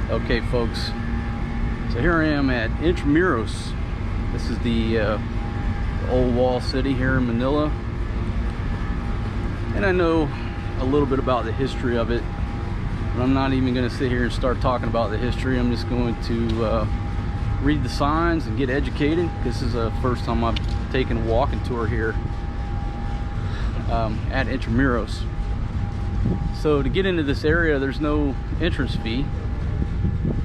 Okay, folks, so here I am at Intramuros. This is the old wall city here in Manila, and I know a little bit about the history of it, but I'm not even going to sit here and start talking about the history. I'm just going to read the signs and get educated. This is the first time I've taken a walking tour here at Intramuros. So to get into this area, there's no entrance fee,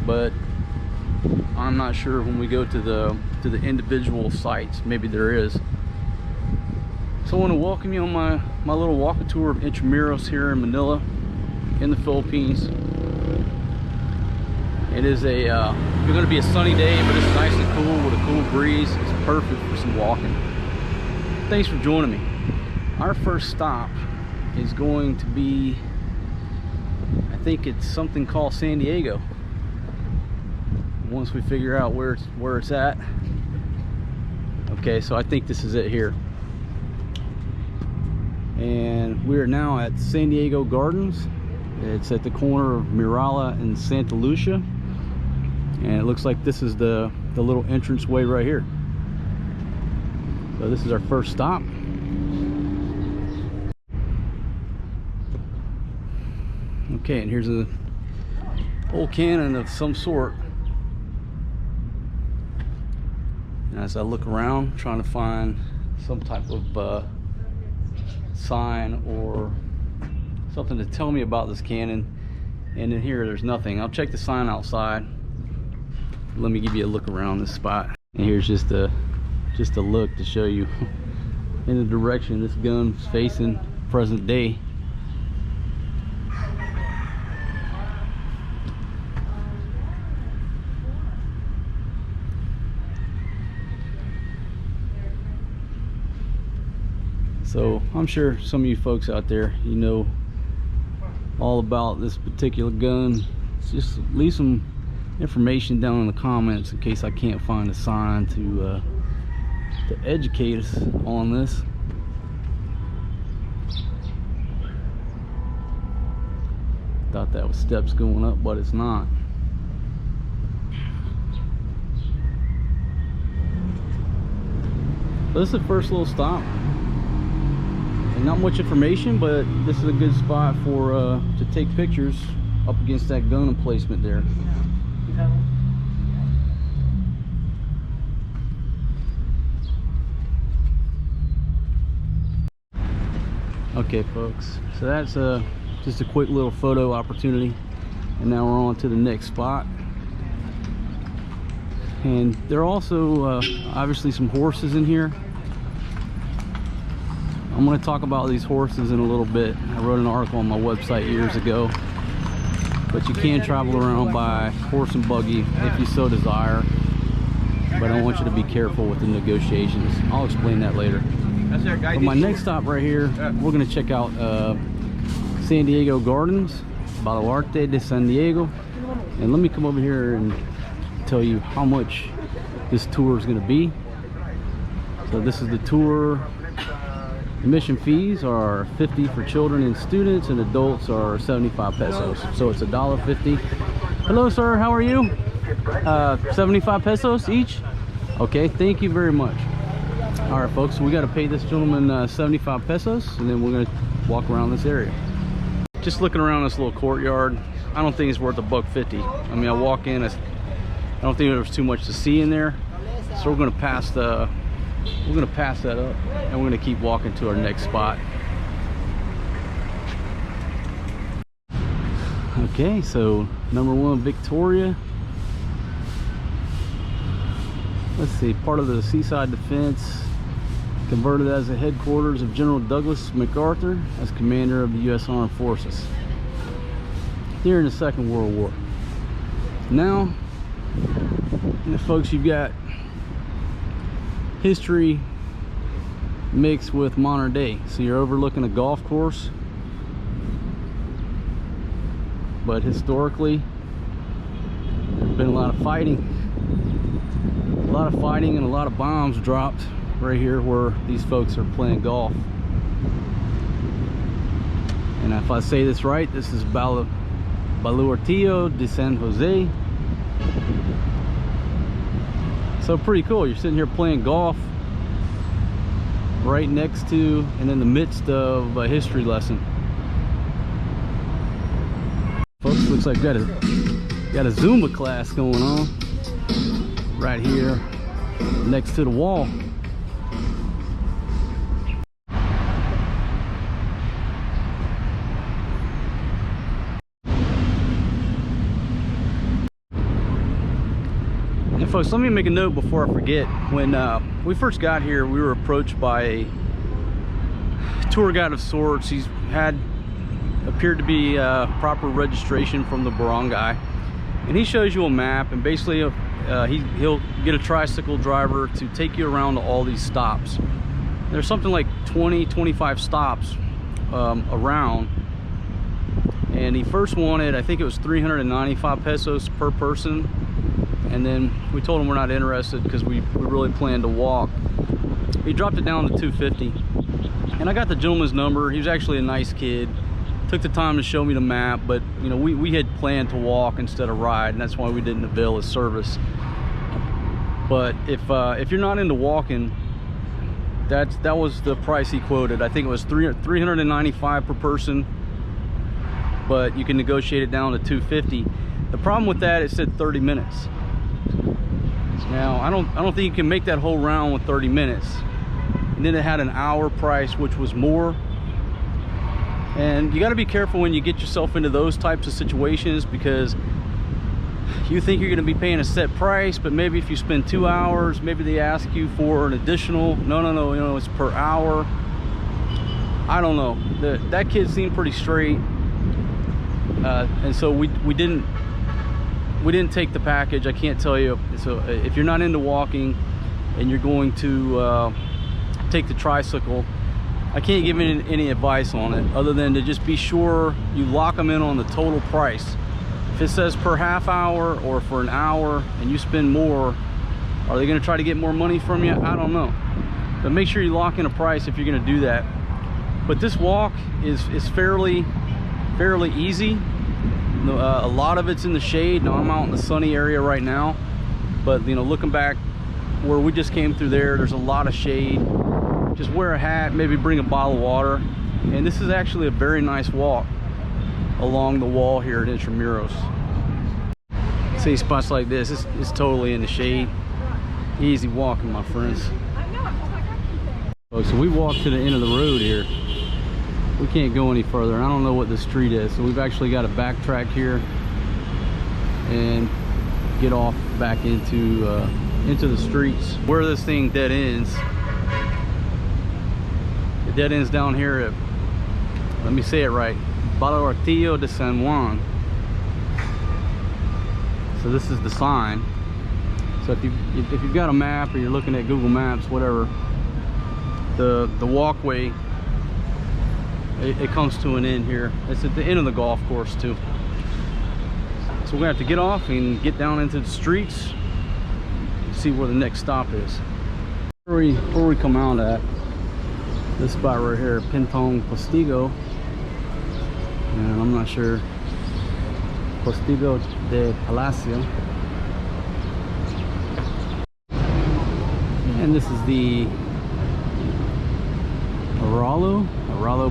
but I'm not sure when we go to the individual sites, maybe there is. So I want to welcome you on my little walking tour of Intramuros here in Manila, in the Philippines. It is going to be a sunny day, but it's nice and cool with a cool breeze. It's perfect for some walking. Thanks for joining me. Our first stop is going to be, I think it's something called San Diego. Once we figure out where it's at. Okay, so I think this is it here. And we are now at San Diego Gardens. It's at the corner of Mirala and Santa Lucia. And it looks like this is the little entrance way right here. So this is our first stop. Okay, and here's a old cannon of some sort. And as I look around, trying to find some type of sign or something to tell me about this cannon, and in here there's nothing. I'll check the sign outside. Let me give you a look around this spot. And here's just a look to show you in the direction this gun's facing present day. So I'm sure some of you folks out there, you know all about this particular gun. Just leave some information down in the comments in case I can't find a sign to educate us on this. Thought that was steps going up, but it's not. But this is the first little stop. Not much information, but this is a good spot for to take pictures up against that gun emplacement there. Okay, folks, so that's just a quick little photo opportunity, and now we're on to the next spot. And there are also obviously some horses in here. I'm going to talk about these horses in a little bit. I wrote an article on my website years ago. But you can travel around by horse and buggy if you so desire. But I want you to be careful with the negotiations. I'll explain that later. But my next stop right here, we're going to check out San Diego Gardens, Baluarte de San Diego. And let me come over here and tell you how much this tour is going to be. So this is the tour. Admission fees are 50 for children and students, and adults are 75 pesos. So it's $1.50. Hello, sir. How are you? 75 pesos each? Okay, thank you very much. All right, folks. So we got to pay this gentleman 75 pesos, and then we're going to walk around this area. Just looking around this little courtyard, I don't think it's worth $1.50. I mean, I walk in, I don't think there's too much to see in there. So we're going to pass that up, and we're going to keep walking to our next spot. Okay, so number 1, Victoria. Let's see, part of the Seaside Defense, converted as the headquarters of General Douglas MacArthur as commander of the U.S. Armed Forces during the Second World War. Now, folks, you've got history mixed with modern day. So you're overlooking a golf course, but historically there's been a lot of fighting and a lot of bombs dropped right here where these folks are playing golf. And if I say this right, this is Baluartillo de San Jose. So pretty cool. You're sitting here playing golf right next to and in the midst of a history lesson. Folks, looks like got a Zumba class going on right here next to the wall. And folks, let me make a note before I forget. When we first got here, we were approached by a tour guide of sorts. He's had appeared to be proper registration from the barangay, and he shows you a map, and basically he'll get a tricycle driver to take you around to all these stops. There's something like 20-25 stops around, and he first wanted, I think it was 395 pesos per person, and then we told him we're not interested because we really plan to walk. He dropped it down to 250, and I got the gentleman's number. He was actually a nice kid. Took the time to show me the map, but you know, we had planned to walk instead of ride, and that's why we didn't avail his service. But if you're not into walking, that was the price he quoted. I think it was 395 per person, but you can negotiate it down to 250. The problem with that, it said 30 minutes. Now I don't think you can make that whole round with 30 minutes. And then it had an hour price, which was more. And you got to be careful when you get yourself into those types of situations, because you think you're going to be paying a set price, but maybe if you spend 2 hours, maybe they ask you for an additional. No, you know, it's per hour. I don't know. That kid seemed pretty straight, and so we didn't take the package. I can't tell you. So if you're not into walking and you're going to take the tricycle, I can't give any advice on it, other than to just be sure you lock them in on the total price. If it says per half hour or for an hour and you spend more, are they going to try to get more money from you? I don't know. But make sure you lock in a price if you're going to do that. But this walk is fairly easy. A lot of it's in the shade. Now I'm out in the sunny area right now, but you know, looking back where we just came through there's a lot of shade. Just wear a hat, maybe bring a bottle of water, and this is actually a very nice walk along the wall here at Intramuros. See, spots like this, it's totally in the shade. Easy walking, my friends. So we walked to the end of the road here. We can't go any further. I don't know what this street is, so we've actually got to backtrack here and get off back into the streets where this thing dead ends. The dead ends down here at, let me say it right, Baluartillo de San Juan. So this is the sign. So if you've got a map or you're looking at Google Maps, whatever, the walkway, it comes to an end here. It's at the end of the golf course too. So we're gonna have to get off and get down into the streets and see where the next stop is. Where we come out at, this spot right here, Pintong Postigo, and I'm not sure, Postigo de Palacio. And this is the Aralo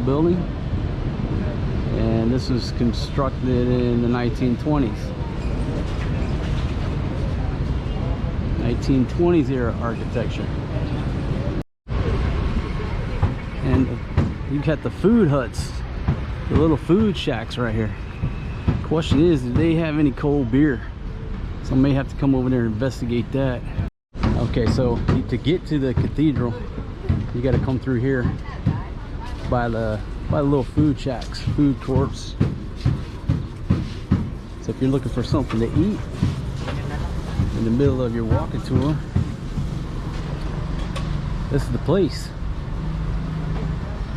building, and this was constructed in the 1920s. 1920s era architecture. And you got the food huts, the little food shacks right here. Question is, do they have any cold beer? So I may have to come over there and investigate that. Okay, so to get to the cathedral, you got to come through here by the little food shacks, food courts. So if you're looking for something to eat in the middle of your walking tour, this is the place.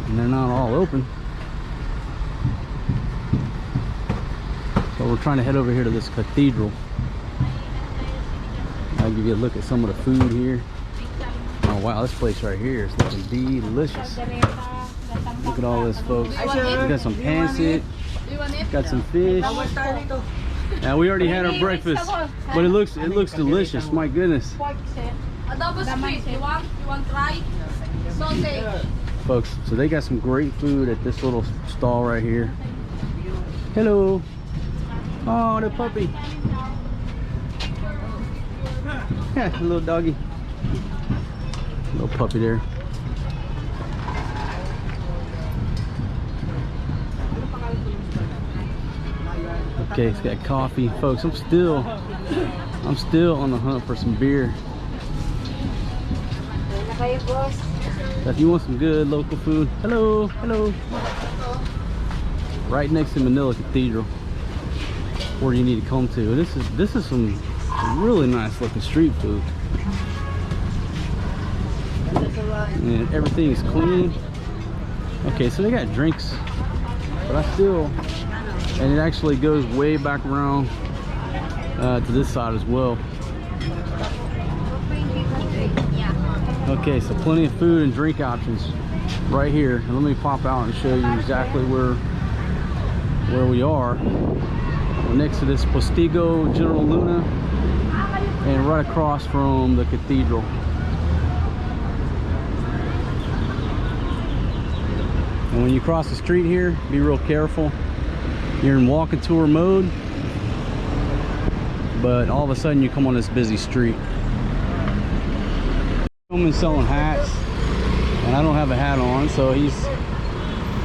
And they're not all open, but we're trying to head over here to this cathedral. I'll give you a look at some of the food here. Oh wow, this place right here is looking delicious. Look at all this, folks. We got some pancit. Got some fish. Now we already had our breakfast, but it looks delicious. My goodness. Adobo street. You want try? Sausage. Folks, so they got some great food at this little stall right here. Hello. Oh, the puppy. Yeah, little doggy. Little puppy there. Okay, it's got coffee. Folks, I'm still on the hunt for some beer. So if you want some good local food, hello. Right next to Manila Cathedral, where you need to come to. This is some really nice looking street food. And everything is clean. Okay, so they got drinks, but and it actually goes way back around to this side as well. Okay, so plenty of food and drink options right here. And let me pop out and show you exactly where we are. We're next to this Postigo General Luna and right across from the cathedral. And when you cross the street here, be real careful. You're in walking tour mode, but all of a sudden you come on this busy street. Someone's selling hats, and I don't have a hat on, so he's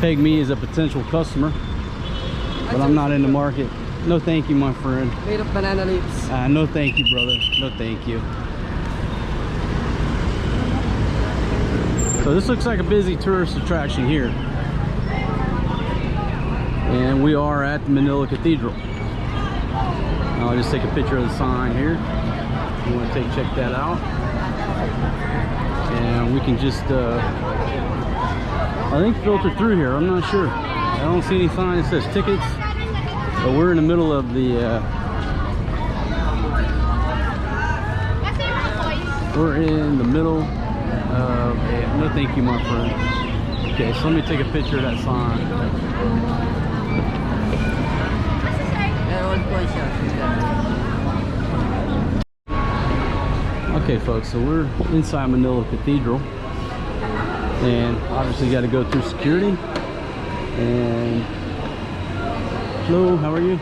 pegged me as a potential customer, but I'm not in the market. No thank you, my friend. Made of banana leaves. No thank you, brother. No thank you. So this looks like a busy tourist attraction here. And we are at the Manila Cathedral. I'll just take a picture of the sign here. If you want to check that out. And we can just, I think, filter through here. I'm not sure. I don't see any sign that says tickets. But we're in the middle of the, no thank you, my friend. Okay, so let me take a picture of that sign. Okay folks, so we're inside Manila Cathedral, and obviously got to go through security. And hello, how are you?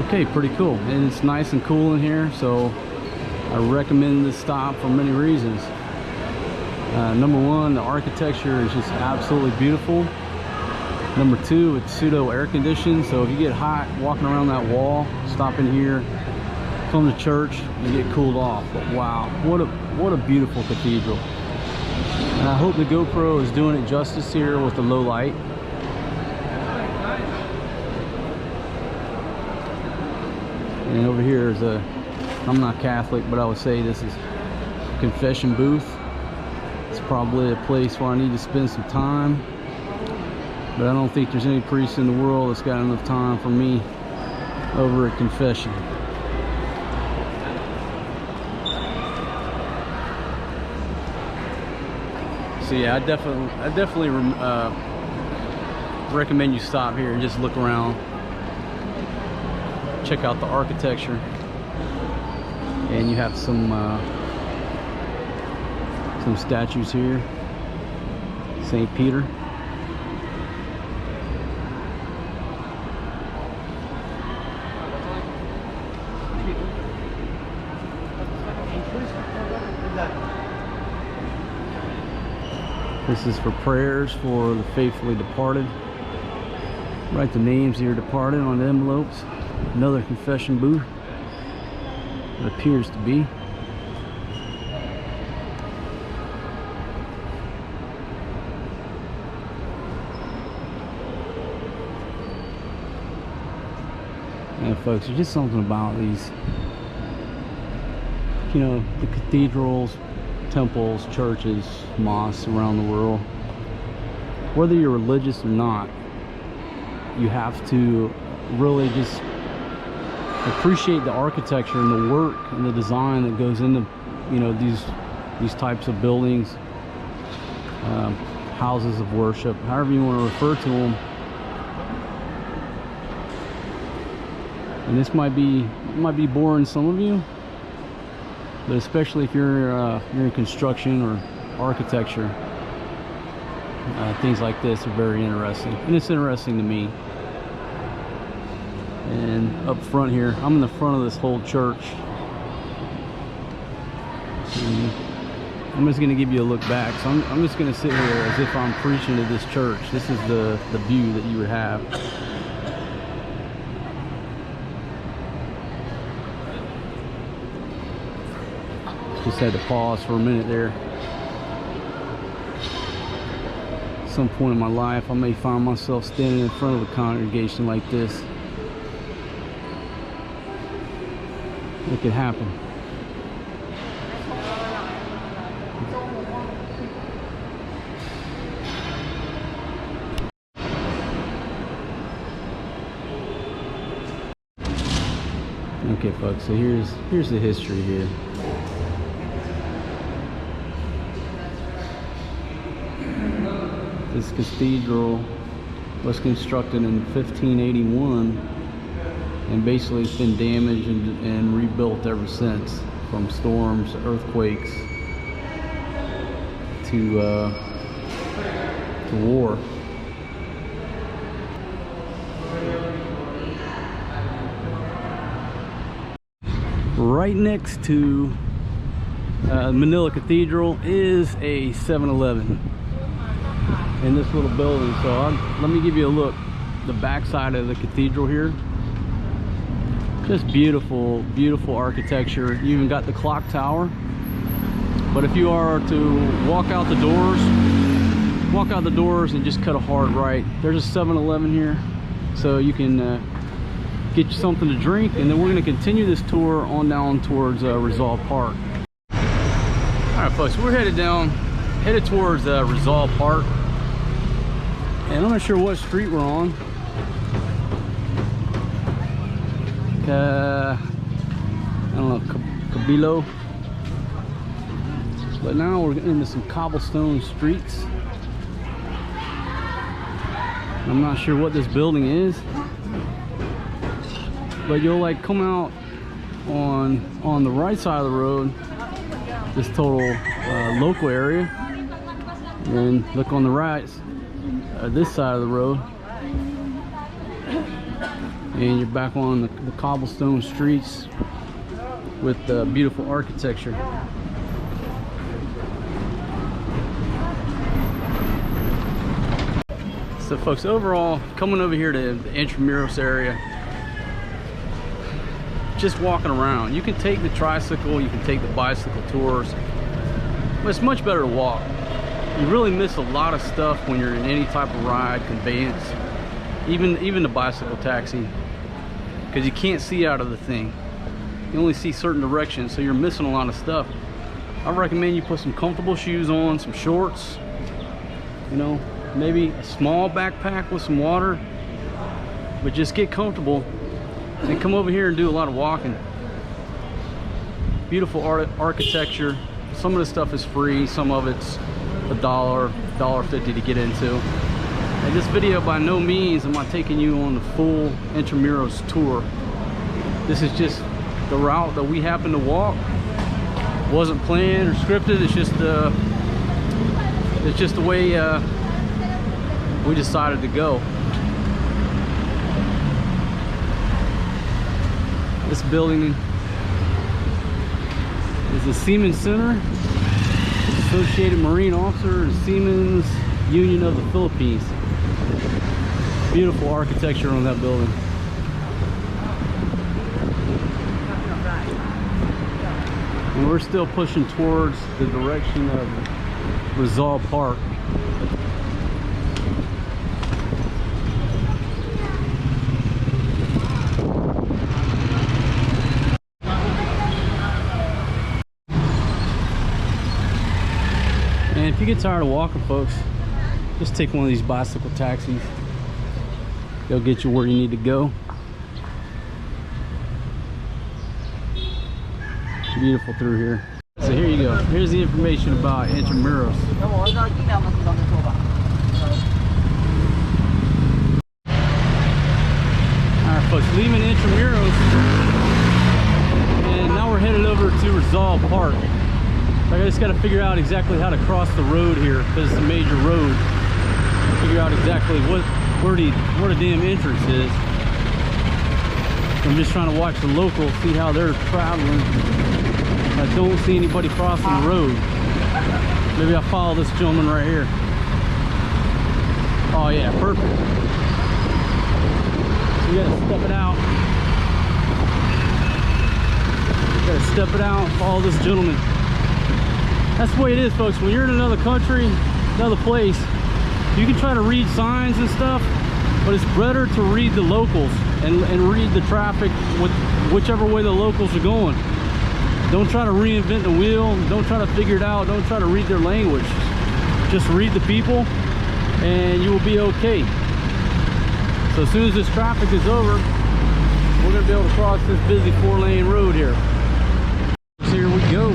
Okay, pretty cool, and it's nice and cool in here, so I recommend this stop for many reasons. Number one, the architecture is just absolutely beautiful. Number two, it's pseudo air conditioned, so if you get hot walking around that wall, stop in here, come to church, and get cooled off. But wow, what a beautiful cathedral. And I hope the GoPro is doing it justice here with the low light. And over here is I'm not Catholic, but I would say this is a confession booth. It's probably a place where I need to spend some time, but I don't think there's any priest in the world that's got enough time for me over at confession. So yeah, I definitely recommend you stop here and just look around, check out the architecture, and you have some statues here. St. Peter. This is for prayers for the faithfully departed. Write the names of your departed on the envelopes. Another confession booth. It appears to be. And folks, there's just something about these, you know, the cathedrals, temples, churches, mosques around the world. Whether you're religious or not, you have to really just appreciate the architecture and the work and the design that goes into, you know, these types of buildings. houses of worship, however you want to refer to them. And this might be boring to some of you, but especially if you're in construction or architecture, things like this are very interesting, and it's interesting to me. And up front here, I'm in the front of this whole church. And I'm just going to give you a look back. So I'm just going to sit here as if I'm preaching to this church. This is the view that you would have. Just had to pause for a minute there. At some point in my life, I may find myself standing in front of a congregation like this. It could happen. Okay, folks, so here's the history here. This cathedral was constructed in 1581, and basically it's been damaged and rebuilt ever since, from storms, earthquakes, to war. Right next to Manila Cathedral is a 7-Eleven in this little building. So let me give you a look. The back side of the cathedral here, just beautiful, beautiful architecture. You even got the clock tower. But if you are to walk out the doors and just cut a hard right, there's a 7-Eleven here, so you can get you something to drink, and then we're going to continue this tour on down towards Rizal Park. All right, folks, we're headed towards Rizal Park, and I'm not sure what street we're on. I don't know, Cabilo. But now we're getting into some cobblestone streets. I'm not sure what this building is, but you'll like come out on the right side of the road, this total local area, and then look on the right, this side of the road, and you're back on the cobblestone streets with beautiful architecture. So folks, overall, coming over here to the Intramuros area, just walking around, you can take the tricycle, you can take the bicycle tours, but it's much better to walk. You really miss a lot of stuff when you're in any type of ride, conveyance, even the bicycle taxi, because you can't see out of the thing. You only see certain directions, so you're missing a lot of stuff. I recommend you put some comfortable shoes on, some shorts, you know, maybe a small backpack with some water, but just get comfortable and come over here and do a lot of walking. Beautiful architecture. Some of the stuff is free, some of it's $1.50 to get into. And this video, by no means am I taking you on the full Intramuros tour. This is just the route that we happen to walk. Wasn't planned or scripted. It's just the way we decided to go. This building is the Seaman Center, Associated Marine Officer and Seamen's Union of the Philippines. Beautiful architecture on that building. And we're still pushing towards the direction of Rizal Park. And if you get tired of walking, folks, just take one of these bicycle taxis. They'll get you where you need to go. Beautiful through here. So here you go. Here's the information about Intramuros. Alright folks, leaving Intramuros, and now we're headed over to Rizal Park. I just got to figure out exactly how to cross the road here, because it's a major road. Figure out exactly where the damn entrance is. I'm just trying to watch the locals, see how they're traveling. I don't see anybody crossing the road. Maybe I'll follow this gentleman right here. Oh yeah, perfect. So you gotta step it out. You gotta step it out, follow this gentleman. That's the way it is, folks. When you're in another country, another place, you can try to read signs and stuff, but it's better to read the locals and read the traffic with whichever way the locals are going. Don't try to reinvent the wheel. Don't try to figure it out. Don't try to read their language. Just read the people and you will be okay. So as soon as this traffic is over, we're going to be able to cross this busy 4-lane road here. So here we go.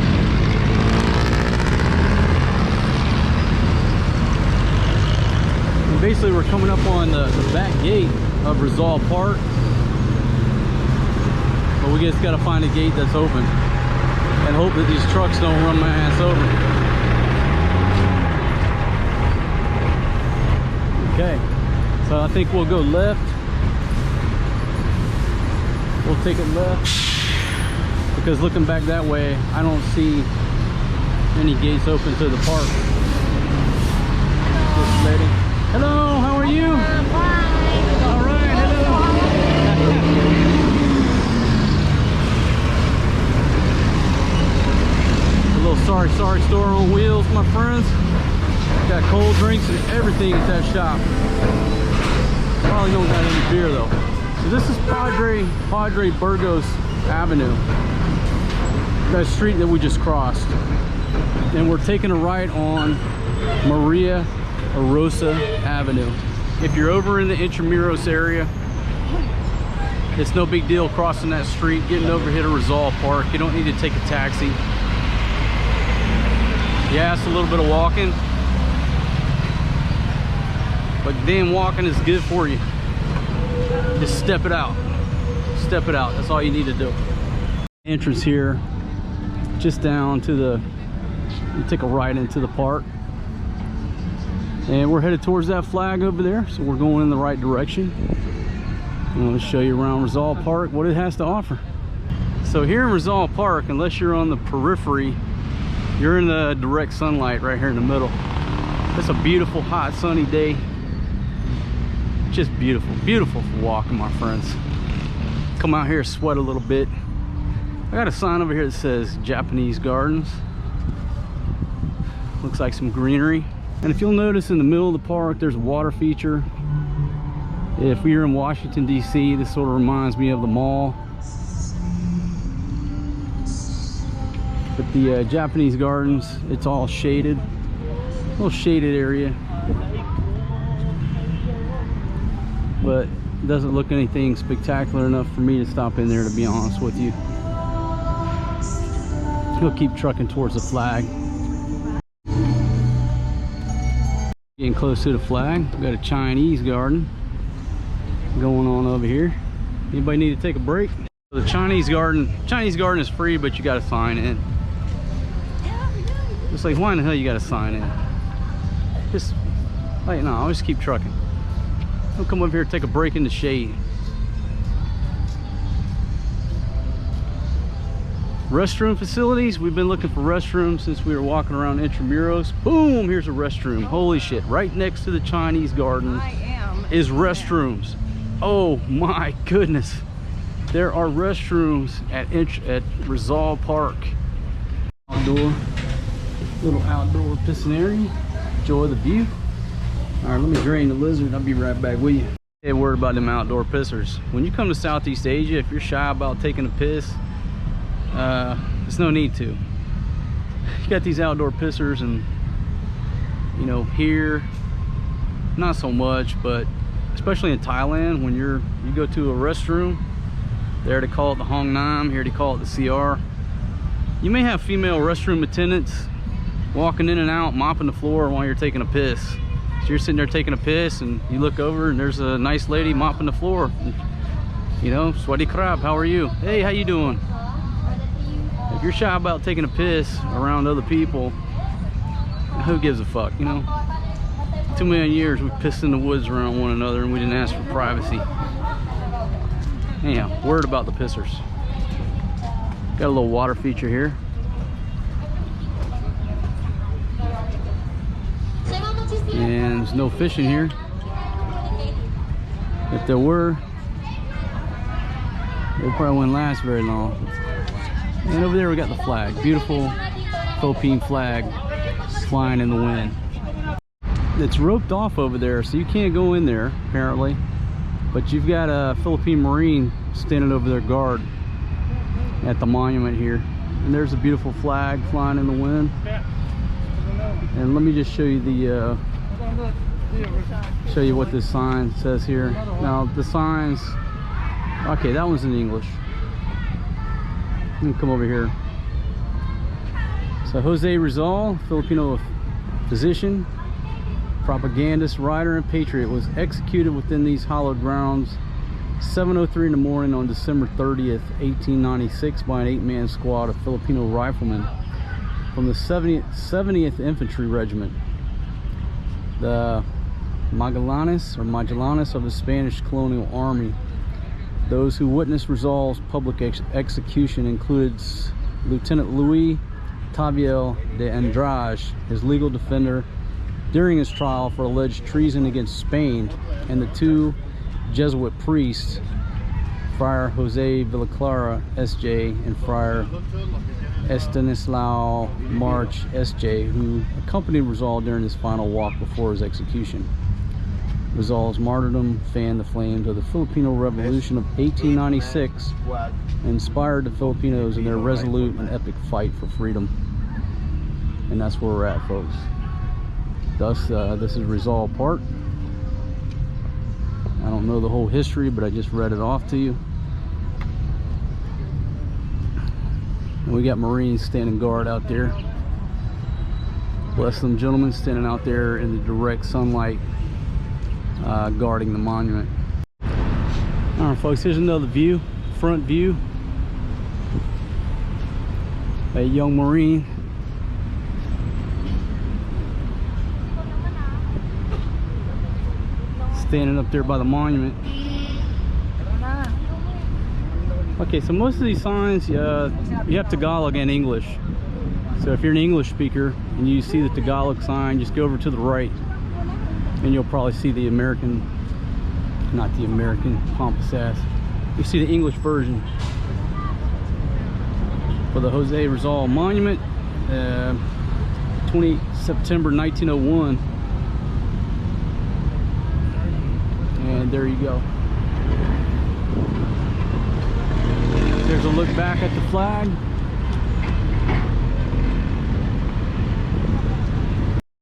And basically we're coming up on the back gate of Rizal Park. But we just got to find a gate that's open and hope that these trucks don't run my ass over. Okay, so I think we'll go left. We'll take it left because looking back that way, I don't see any gates open to the park. This lady. Hello, how are you? Fine. All right, hello. A little sorry store on wheels, my friends. Got cold drinks and everything at that shop. Probably don't got any beer though. So this is Padre Burgos Avenue, that street that we just crossed, and we're taking a right on Maria Rosa Avenue. If you're over in the Intramuros area, it's no big deal crossing that street, getting over here to Rizal Park. You don't need to take a taxi. Yeah, it's a little bit of walking, but damn, walking is good for you. Just step it out. Step it out. That's all you need to do. Entrance here, just down to the, you take a right into the park. And we're headed towards that flag over there, so we're going in the right direction. I'm going to show you around Rizal Park what it has to offer. So here in Rizal Park, unless you're on the periphery, you're in the direct sunlight right here in the middle. It's a beautiful, hot, sunny day. Just beautiful, beautiful for walking, my friends. Come out here, sweat a little bit. I got a sign over here that says Japanese Gardens. Looks like some greenery. And if you'll notice in the middle of the park, there's a water feature. If we were in Washington, D.C., this sort of reminds me of the mall. But the Japanese Gardens, it's all shaded. A little shaded area. But it doesn't look anything spectacular enough for me to stop in there, to be honest with you. We'll keep trucking towards the flag. Getting close to the flag. We've got a Chinese garden going on over here. Anybody need to take a break? The Chinese garden is free, but you got to sign in. It's like, why in the hell you got to sign in? Just like, no, I'll just keep trucking. I'll come over here and take a break in the shade. Restroom facilities. We've been looking for restrooms since we were walking around Intramuros. Boom, here's a restroom. Holy shit, right next to the Chinese garden is restrooms. Oh my goodness, there are restrooms at Rizal Park. Little outdoor piscine area. Enjoy the view. All right, let me drain the lizard. I'll be right back with you. Hey, worried about them outdoor pissers. When you come to Southeast Asia, if you're shy about taking a piss, there's no need to. You got these outdoor pissers, and you know, here not so much, but especially in Thailand, when you go to a restroom, there they call it the Hong Nam, here they call it the CR. You may have female restroom attendants walking in and out, mopping the floor while you're taking a piss. So you're sitting there taking a piss and you look over and there's a nice lady mopping the floor. You know, sweaty crap, how are you? Hey, how you doing? If you're shy about taking a piss around other people, who gives a fuck, you know? 2 million years we pissed in the woods around one another and we didn't ask for privacy. Anyhow, word about the pissers. Got a little water feature here. And there's no fish in here. If there were, it probably wouldn't last very long. And over there we got the flag. Beautiful Philippine flag flying in the wind. It's roped off over there, so you can't go in there apparently. But you've got a Philippine Marine standing over their guard at the monument here. And there's a beautiful flag flying in the wind. And let me just show you the what this sign says here. Now the signs, okay, that one's in English. Let me come over here. So Jose Rizal, Filipino physician, propagandist, writer, and patriot, was executed within these hallowed grounds 7:03 in the morning on December 30th, 1896 by an 8-man squad of Filipino riflemen from the 70th Infantry Regiment, the Magallanes of the Spanish colonial army. Those who witnessed Rizal's public execution included Lieutenant Luis Taviel de Andrade, his legal defender during his trial for alleged treason against Spain, and the 2 Jesuit priests, Friar Jose Villaclara, S.J., and Friar Estanislao March, S.J., who accompanied Rizal during his final walk before his execution. Rizal's martyrdom fanned the flames of the Filipino Revolution of 1896 and inspired the Filipinos in their resolute and epic fight for freedom. And that's where we're at, folks. Thus, this is Rizal Park. I don't know the whole history, but I just read it off to you. And we got Marines standing guard out there. Bless them gentlemen, standing out there in the direct sunlight, guarding the monument. Alright folks, here's another view, front view. A young Marine standing up there by the monument. Okay, so most of these signs, you have Tagalog and English. So if you're an English speaker and you see the Tagalog sign, just go over to the right and you'll probably see the American, not the American, pompous ass. You see the English version for the Jose Rizal Monument, 20 September 1901. And there you go. There's a look back at the flag.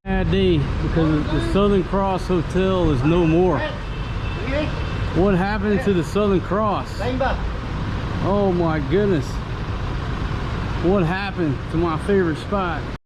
Bad day because the Southern Cross Hotel is no more. What happened to the Southern Cross? Oh my goodness. What happened to my favorite spot?